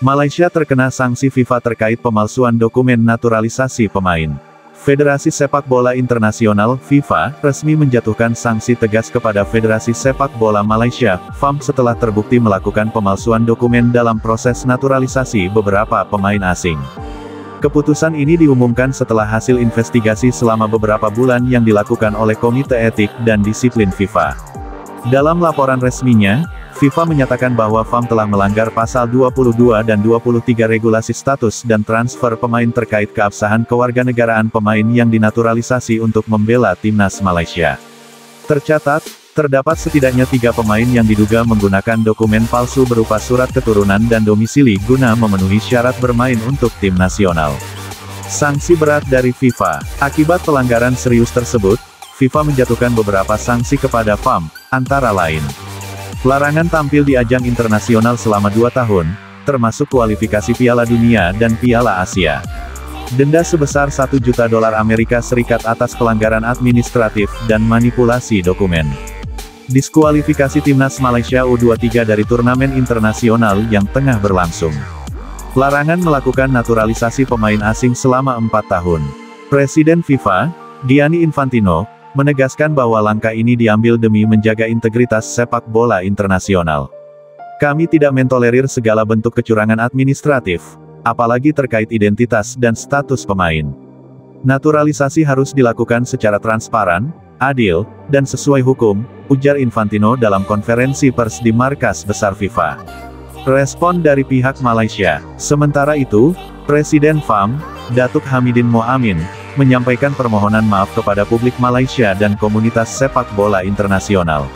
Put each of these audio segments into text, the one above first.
Malaysia terkena sanksi FIFA terkait pemalsuan dokumen naturalisasi pemain. Federasi Sepak Bola Internasional (FIFA) resmi menjatuhkan sanksi tegas kepada Federasi Sepak Bola Malaysia (FAM) setelah terbukti melakukan pemalsuan dokumen dalam proses naturalisasi beberapa pemain asing. Keputusan ini diumumkan setelah hasil investigasi selama beberapa bulan yang dilakukan oleh Komite Etik dan Disiplin FIFA. Dalam laporan resminya, FIFA menyatakan bahwa FAM telah melanggar pasal 22 dan 23 regulasi status dan transfer pemain terkait keabsahan kewarganegaraan pemain yang dinaturalisasi untuk membela timnas Malaysia. Tercatat, terdapat setidaknya 3 pemain yang diduga menggunakan dokumen palsu berupa surat keturunan dan domisili guna memenuhi syarat bermain untuk tim nasional. Sanksi berat dari FIFA. Akibat pelanggaran serius tersebut, FIFA menjatuhkan beberapa sanksi kepada FAM, antara lain: larangan tampil di ajang internasional selama 2 tahun, termasuk kualifikasi Piala Dunia dan Piala Asia. Denda sebesar $1 juta Amerika Serikat atas pelanggaran administratif dan manipulasi dokumen. Diskualifikasi timnas Malaysia U23 dari turnamen internasional yang tengah berlangsung. Larangan melakukan naturalisasi pemain asing selama 4 tahun. Presiden FIFA, Gianni Infantino, menegaskan bahwa langkah ini diambil demi menjaga integritas sepak bola internasional. Kami tidak mentolerir segala bentuk kecurangan administratif, apalagi terkait identitas dan status pemain. Naturalisasi harus dilakukan secara transparan, adil, dan sesuai hukum, ujar Infantino dalam konferensi pers di markas besar FIFA. Respon dari pihak Malaysia. Sementara itu, Presiden FAM, Datuk Hamidin Moamin, menyampaikan permohonan maaf kepada publik Malaysia dan komunitas sepak bola internasional.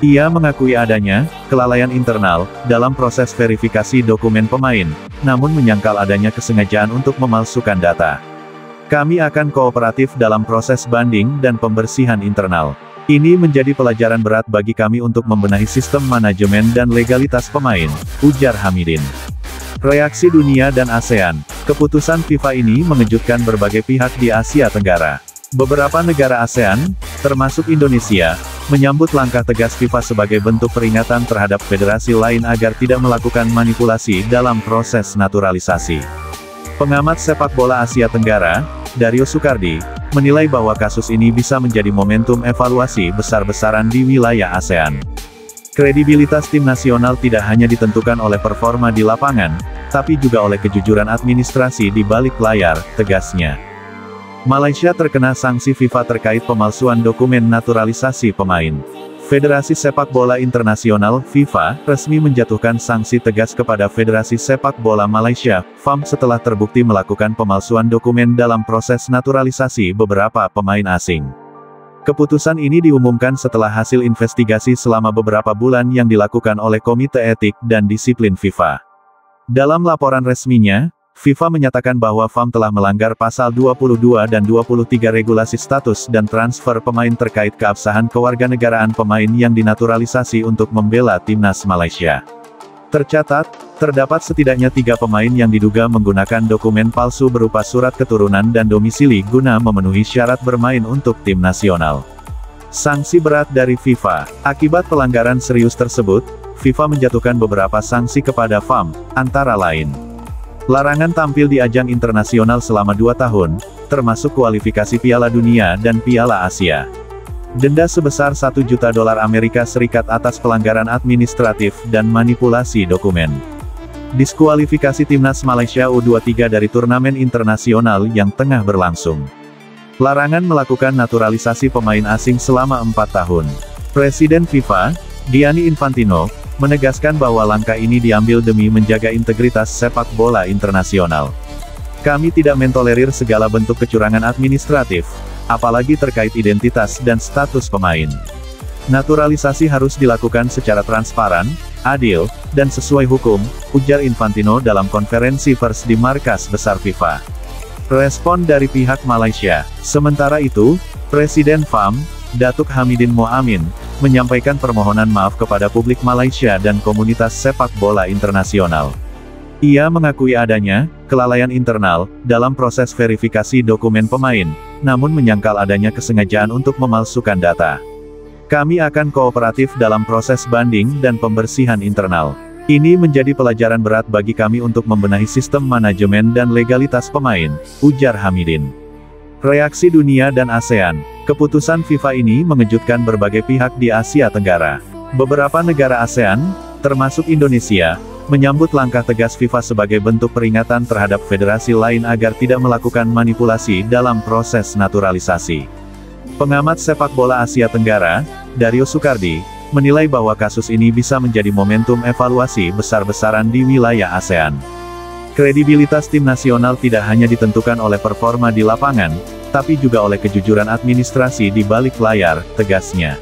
Ia mengakui adanya kelalaian internal dalam proses verifikasi dokumen pemain, namun menyangkal adanya kesengajaan untuk memalsukan data. Kami akan kooperatif dalam proses banding dan pembersihan internal. Ini menjadi pelajaran berat bagi kami untuk membenahi sistem manajemen dan legalitas pemain, ujar Hamidin. Reaksi dunia dan ASEAN. Keputusan FIFA ini mengejutkan berbagai pihak di Asia Tenggara. Beberapa negara ASEAN, termasuk Indonesia, menyambut langkah tegas FIFA sebagai bentuk peringatan terhadap federasi lain agar tidak melakukan manipulasi dalam proses naturalisasi. Pengamat sepak bola Asia Tenggara, Dario Soekardi, menilai bahwa kasus ini bisa menjadi momentum evaluasi besar-besaran di wilayah ASEAN. Kredibilitas tim nasional tidak hanya ditentukan oleh performa di lapangan, tapi juga oleh kejujuran administrasi di balik layar, tegasnya. Malaysia terkena sanksi FIFA terkait pemalsuan dokumen naturalisasi pemain. Federasi Sepak Bola Internasional (FIFA) resmi menjatuhkan sanksi tegas kepada Federasi Sepak Bola Malaysia (FAM) setelah terbukti melakukan pemalsuan dokumen dalam proses naturalisasi beberapa pemain asing. Keputusan ini diumumkan setelah hasil investigasi selama beberapa bulan yang dilakukan oleh Komite Etik dan Disiplin FIFA. Dalam laporan resminya, FIFA menyatakan bahwa FAM telah melanggar pasal 22 dan 23 regulasi status dan transfer pemain terkait keabsahan kewarganegaraan pemain yang dinaturalisasi untuk membela timnas Malaysia. Tercatat, terdapat setidaknya 3 pemain yang diduga menggunakan dokumen palsu berupa surat keturunan dan domisili guna memenuhi syarat bermain untuk tim nasional. Sanksi berat dari FIFA. Akibat pelanggaran serius tersebut, FIFA menjatuhkan beberapa sanksi kepada FAM, antara lain: larangan tampil di ajang internasional selama 2 tahun, termasuk kualifikasi Piala Dunia dan Piala Asia. Denda sebesar $1 juta Amerika Serikat atas pelanggaran administratif dan manipulasi dokumen. Diskualifikasi timnas Malaysia U23 dari turnamen internasional yang tengah berlangsung. Larangan melakukan naturalisasi pemain asing selama 4 tahun. Presiden FIFA, Gianni Infantino, menegaskan bahwa langkah ini diambil demi menjaga integritas sepak bola internasional. Kami tidak mentolerir segala bentuk kecurangan administratif, apalagi terkait identitas dan status pemain. Naturalisasi harus dilakukan secara transparan, adil, dan sesuai hukum, ujar Infantino dalam konferensi pers di markas besar FIFA. Respon dari pihak Malaysia. Sementara itu, Presiden FAM, Datuk Hamidin Moamin, menyampaikan permohonan maaf kepada publik Malaysia dan komunitas sepak bola internasional. Ia mengakui adanya kelalaian internal dalam proses verifikasi dokumen pemain, namun menyangkal adanya kesengajaan untuk memalsukan data. Kami akan kooperatif dalam proses banding dan pembersihan internal. Ini menjadi pelajaran berat bagi kami untuk membenahi sistem manajemen dan legalitas pemain, ujar Hamidin. Reaksi dunia dan ASEAN. Keputusan FIFA ini mengejutkan berbagai pihak di Asia Tenggara. Beberapa negara ASEAN, termasuk Indonesia, menyambut langkah tegas FIFA sebagai bentuk peringatan terhadap federasi lain agar tidak melakukan manipulasi dalam proses naturalisasi. Pengamat sepak bola Asia Tenggara, Dario Soekardi, menilai bahwa kasus ini bisa menjadi momentum evaluasi besar-besaran di wilayah ASEAN. Kredibilitas tim nasional tidak hanya ditentukan oleh performa di lapangan, tapi juga oleh kejujuran administrasi di balik layar, tegasnya.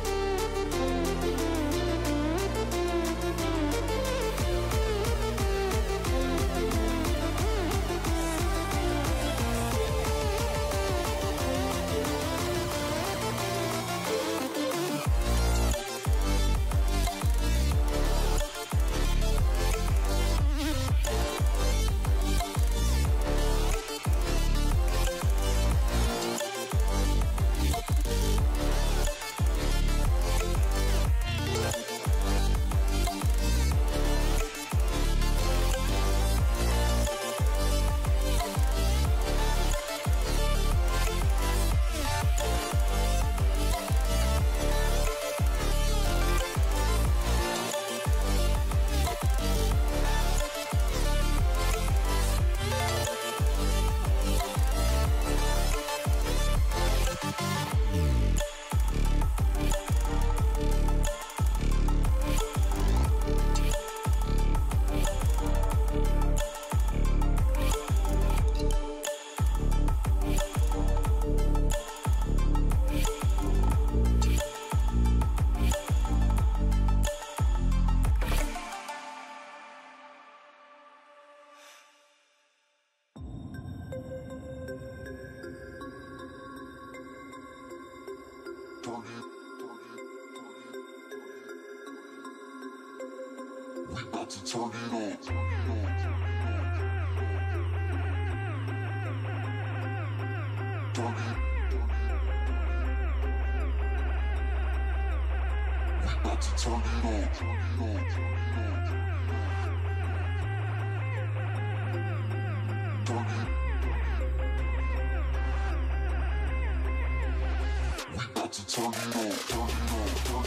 Turn it on.